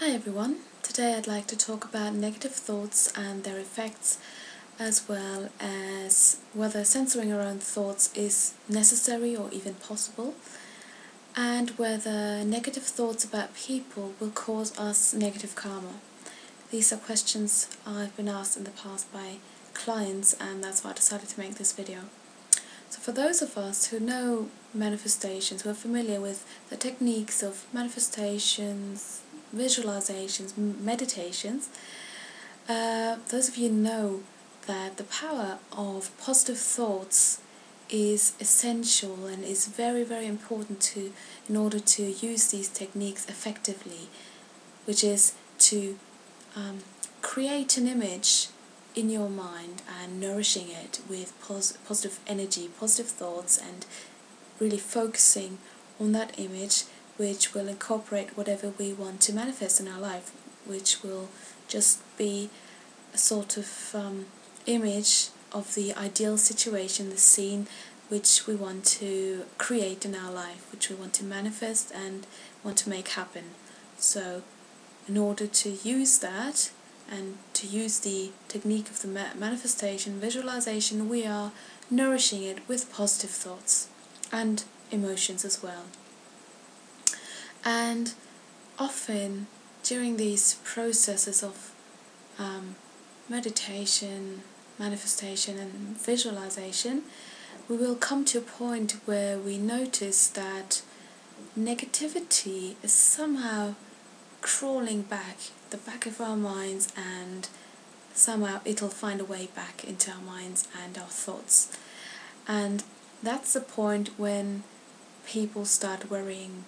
Hi everyone, today I'd like to talk about negative thoughts and their effects, as well as whether censoring our own thoughts is necessary or even possible, and whether negative thoughts about people will cause us negative karma. These are questions I've been asked in the past by clients, and that's why I decided to make this video. So for those of us who know manifestations, who are familiar with the techniques of manifestations, visualizations, meditations, those of you know that the power of positive thoughts is essential and is very, very important in order to use these techniques effectively, which is to create an image in your mind and nourishing it with positive energy, positive thoughts, and really focusing on that image, which will incorporate whatever we want to manifest in our life, which will just be a sort of image of the ideal situation, the scene which we want to create in our life, which we want to manifest and want to make happen. So in order to use that and to use the technique of the manifestation, visualization, we are nourishing it with positive thoughts and emotions as well. And often during these processes of meditation, manifestation and visualization, we will come to a point where we notice that negativity is somehow crawling back the back of our minds, and somehow it'll find a way back into our minds and our thoughts. And that's the point when people start worrying,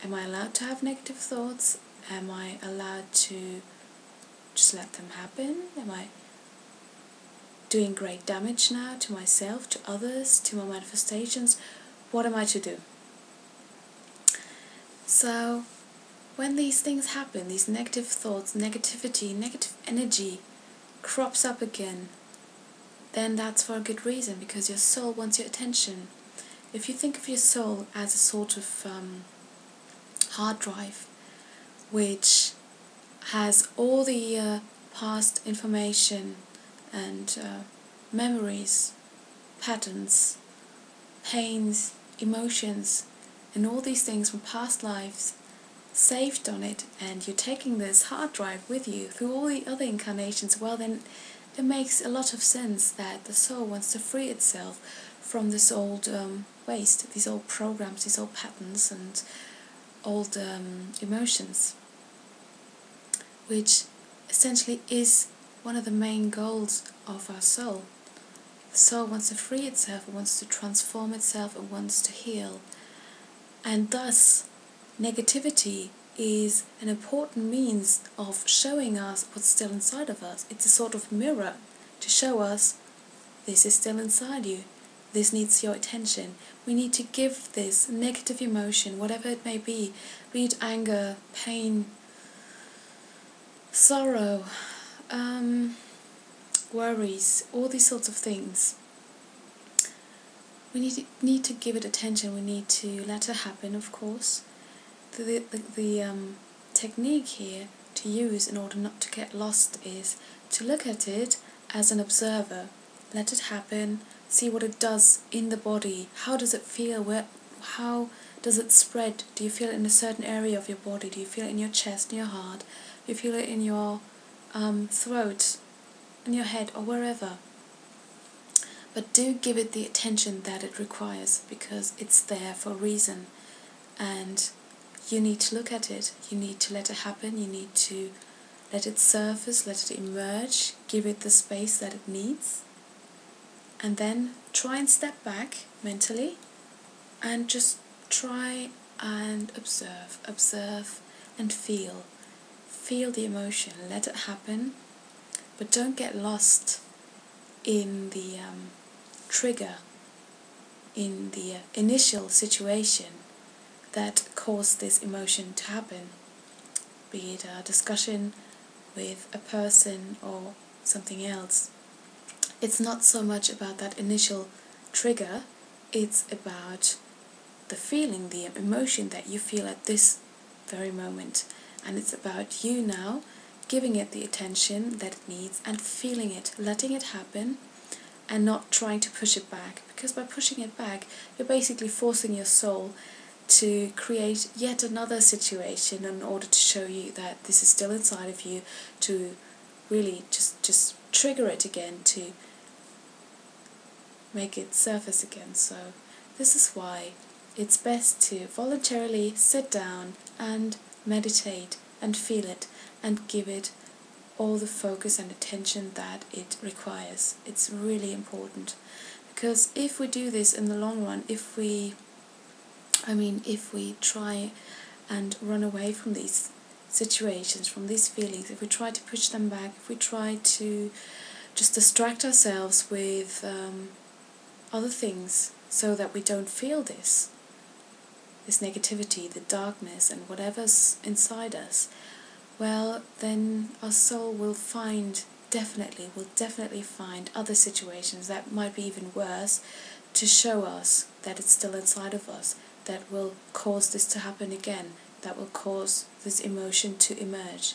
am I allowed to have negative thoughts? Am I allowed to just let them happen? Am I doing great damage now to myself, to others, to my manifestations? What am I to do? So when these things happen, these negative thoughts, negativity, negative energy crops up again, then that's for a good reason, because your soul wants your attention. If you think of your soul as a sort of hard drive, which has all the past information and memories, patterns, pains, emotions, and all these things from past lives saved on it, and you're taking this hard drive with you through all the other incarnations, well then it makes a lot of sense that the soul wants to free itself from this old waste, these old programs, these old patterns and old emotions, which essentially is one of the main goals of our soul. The soul wants to free itself, it wants to transform itself, it wants to heal, and thus negativity is an important means of showing us what's still inside of us. It's a sort of mirror to show us, this is still inside you, this needs your attention. We need to give this negative emotion, whatever it may be it anger, pain, sorrow, worries, all these sorts of things. We need to give it attention, we need to let it happen, of course. The technique here to use in order not to get lost is to look at it as an observer. Let it happen, see what it does in the body. How does it feel? How does it spread? Do you feel it in a certain area of your body? Do you feel it in your chest, in your heart? Do you feel it in your throat, in your head, or wherever? But do give it the attention that it requires, because it's there for a reason, and you need to look at it, you need to let it happen, you need to let it surface, let it emerge, give it the space that it needs, and then try and step back mentally and just try and observe and feel the emotion, let it happen, but don't get lost in the trigger, in the initial situation that caused this emotion to happen, be it a discussion with a person or something else. It's not so much about that initial trigger, it's about the feeling, the emotion that you feel at this very moment. And it's about you now giving it the attention that it needs and feeling it, letting it happen, and not trying to push it back. Because by pushing it back, you're basically forcing your soul to create yet another situation in order to show you that this is still inside of you, to really just trigger it again, to make it surface again. So this is why it's best to voluntarily sit down and meditate and feel it and give it all the focus and attention that it requires. It's really important, because if we do this in the long run, if we try and run away from these situations, from these feelings, if we try to push them back, if we try to just distract ourselves with other things so that we don't feel this negativity, the darkness and whatever's inside us, well, then our soul will definitely find other situations that might be even worse to show us that it's still inside of us, that will cause this to happen again, that will cause this emotion to emerge.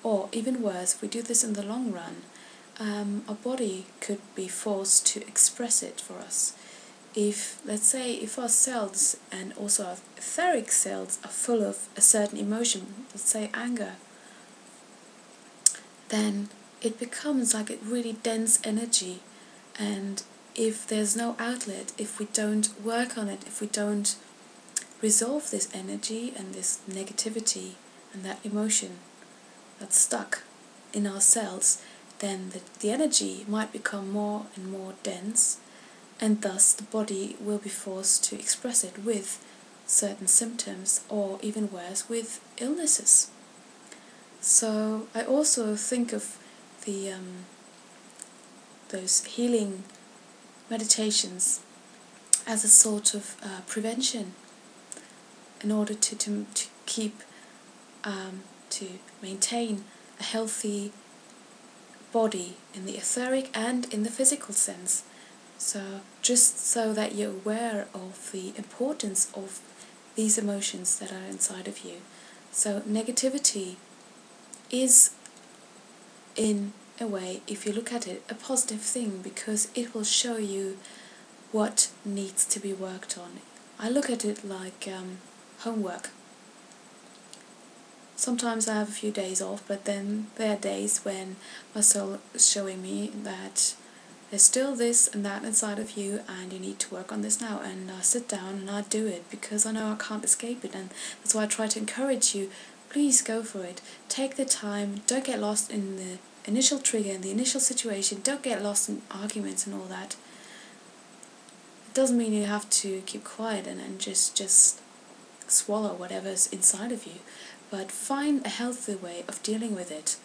Or even worse, if we do this in the long run, our body could be forced to express it for us. If, let's say, if our cells and also our etheric cells are full of a certain emotion, let's say anger, then it becomes like a really dense energy, and if there's no outlet, if we don't work on it, if we don't resolve this energy and this negativity and that emotion that's stuck in our cells, then the energy might become more and more dense, and thus the body will be forced to express it with certain symptoms, or even worse, with illnesses. So I also think of the those healing meditations as a sort of prevention, in order to keep to maintain a healthy body in the etheric and in the physical sense. So just so that you're aware of the importance of these emotions that are inside of you. So negativity is, in a way, if you look at it, a positive thing, because it will show you what needs to be worked on. I look at it like homework. Sometimes I have a few days off, but then there are days when my soul is showing me that there's still this and that inside of you, and you need to work on this now. And I sit down and I do it, because I know I can't escape it. And that's why I try to encourage you, please go for it. Take the time, don't get lost in the initial trigger, in the initial situation, don't get lost in arguments and all that. It doesn't mean you have to keep quiet and just swallow whatever's inside of you, but find a healthy way of dealing with it.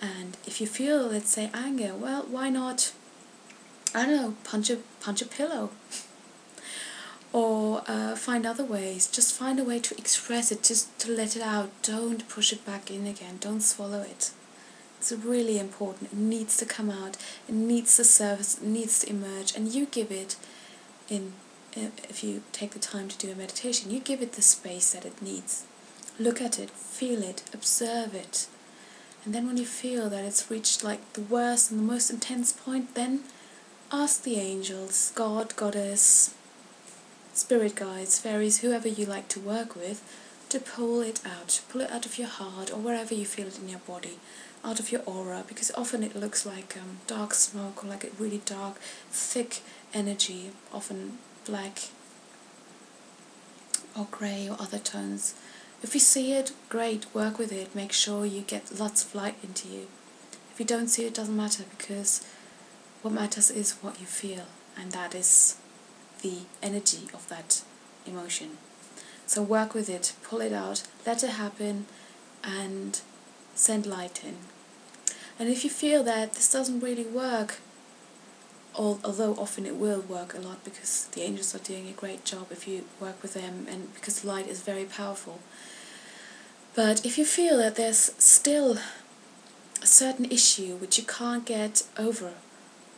And if you feel, let's say, anger, well, why not, I don't know, punch a pillow, or find other ways. Just find a way to express it, just to let it out. Don't push it back in again. Don't swallow it. It's really important. It needs to come out. It needs to surface. It needs to emerge. And you give it, if you take the time to do a meditation, you give it the space that it needs. Look at it, feel it, observe it. And then when you feel that it's reached like the worst and the most intense point, then ask the angels, God, Goddess, spirit guides, fairies, whoever you like to work with, to pull it out of your heart, or wherever you feel it in your body, out of your aura, because often it looks like dark smoke, or like a really dark, thick energy, often black or grey or other tones. If you see it, great, work with it, make sure you get lots of light into you. If you don't see it, doesn't matter, because what matters is what you feel, and that is the energy of that emotion. So work with it, pull it out, let it happen, and send light in. And if you feel that this doesn't really work, although often it will work a lot, because the angels are doing a great job if you work with them, and because light is very powerful. But if you feel that there's still a certain issue which you can't get over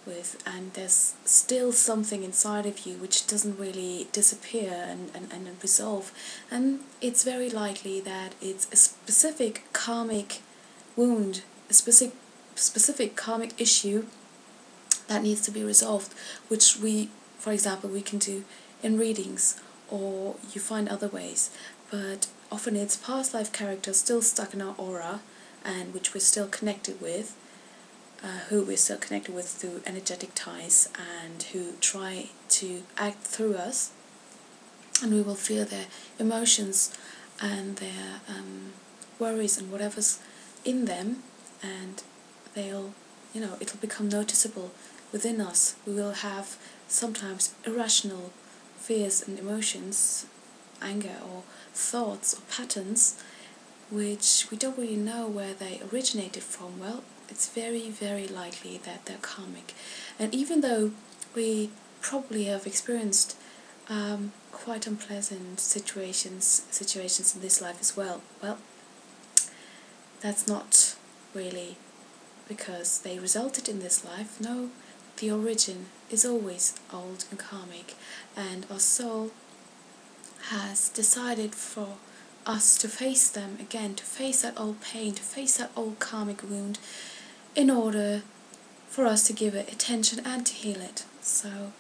with, and there's still something inside of you which doesn't really disappear and resolve, and it's very likely that it's a specific karmic wound, a specific karmic issue that needs to be resolved, which for example, we can do in readings, or you find other ways, but often it's past life characters still stuck in our aura, and which we're still connected with, who we're still connected with through energetic ties, and who try to act through us, and we will feel their emotions and their worries and whatever's in them, and it'll become noticeable within us. We will have sometimes irrational fears and emotions, anger or thoughts or patterns, which we don't really know where they originated from. Well, it's very, very likely that they're karmic. And even though we probably have experienced quite unpleasant situations in this life as well, that's not really because they resulted in this life. No, the origin is always old and karmic, and our soul has decided for us to face them again, to face that old pain, to face that old karmic wound, in order for us to give it attention and to heal it. So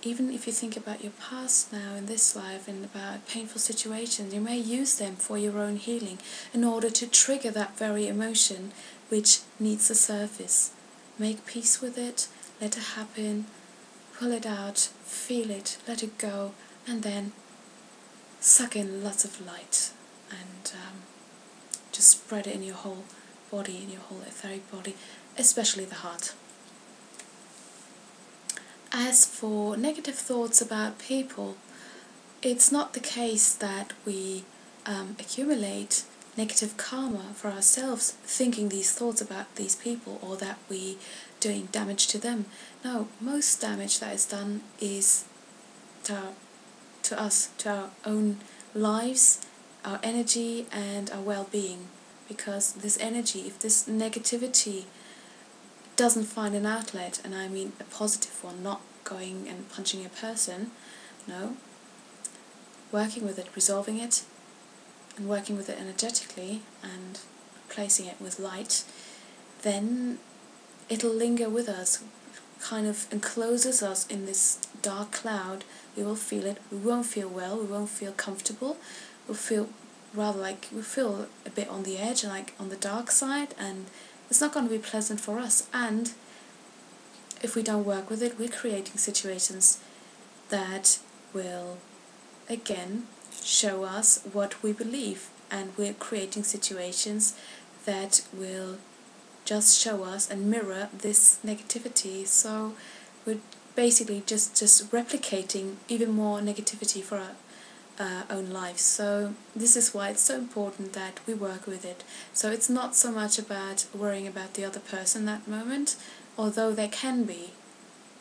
even if you think about your past now in this life and about painful situations, you may use them for your own healing in order to trigger that very emotion which needs to surface. Make peace with it, let it happen, pull it out, feel it, let it go, and then suck in lots of light and just spread it in your whole body, in your whole etheric body, especially the heart. As for negative thoughts about people, it's not the case that we accumulate negative karma for ourselves thinking these thoughts about these people, or that we doing damage to them. No, most damage that is done is to us, to our own lives, our energy and our well-being, because this energy, if this negativity doesn't find an outlet, and I mean a positive one, not going and punching a person, no, working with it, resolving it, and working with it energetically and replacing it with light, then it'll linger with us, kind of encloses us in this dark cloud. We will feel it, we won't feel well, we won't feel comfortable, we'll feel rather like, we feel a bit on the edge and like on the dark side, and it's not going to be pleasant for us. And if we don't work with it, we're creating situations that will again show us what we believe, and we're creating situations that will just show us and mirror this negativity. So we're basically just replicating even more negativity for our own lives. So this is why it's so important that we work with it. So it's not so much about worrying about the other person that moment, although they can be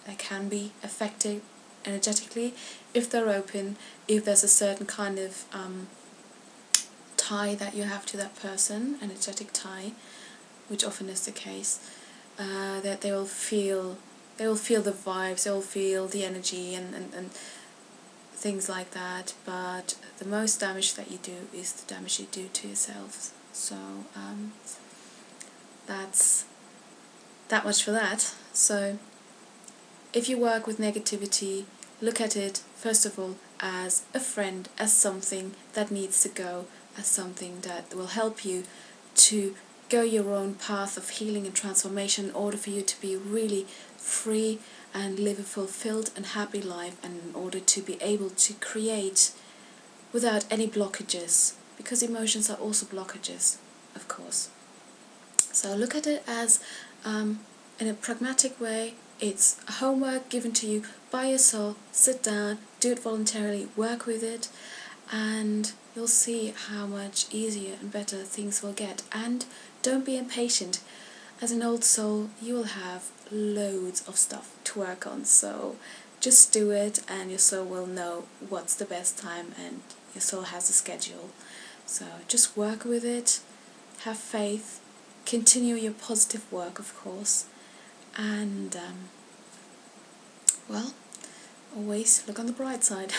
affected energetically if they're open, if there's a certain kind of tie that you have to that person, energetic tie, which often is the case, that they will feel the vibes, they will feel the energy and things like that. But the most damage that you do is the damage you do to yourselves. So that's that much for that. So if you work with negativity, look at it first of all as a friend, as something that needs to go, as something that will help you to go your own path of healing and transformation in order for you to be really free and live a fulfilled and happy life, and in order to be able to create without any blockages, because emotions are also blockages, of course. So look at it as in a pragmatic way. It's a homework given to you by your soul. Sit down, do it voluntarily, work with it, and you'll see how much easier and better things will get. And don't be impatient. As an old soul, you will have loads of stuff to work on, so just do it, and your soul will know what's the best time, and your soul has a schedule. So just work with it, have faith, continue your positive work, of course, and well, always look on the bright side.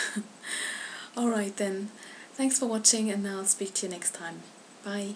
Alright then, thanks for watching and I'll speak to you next time. Bye.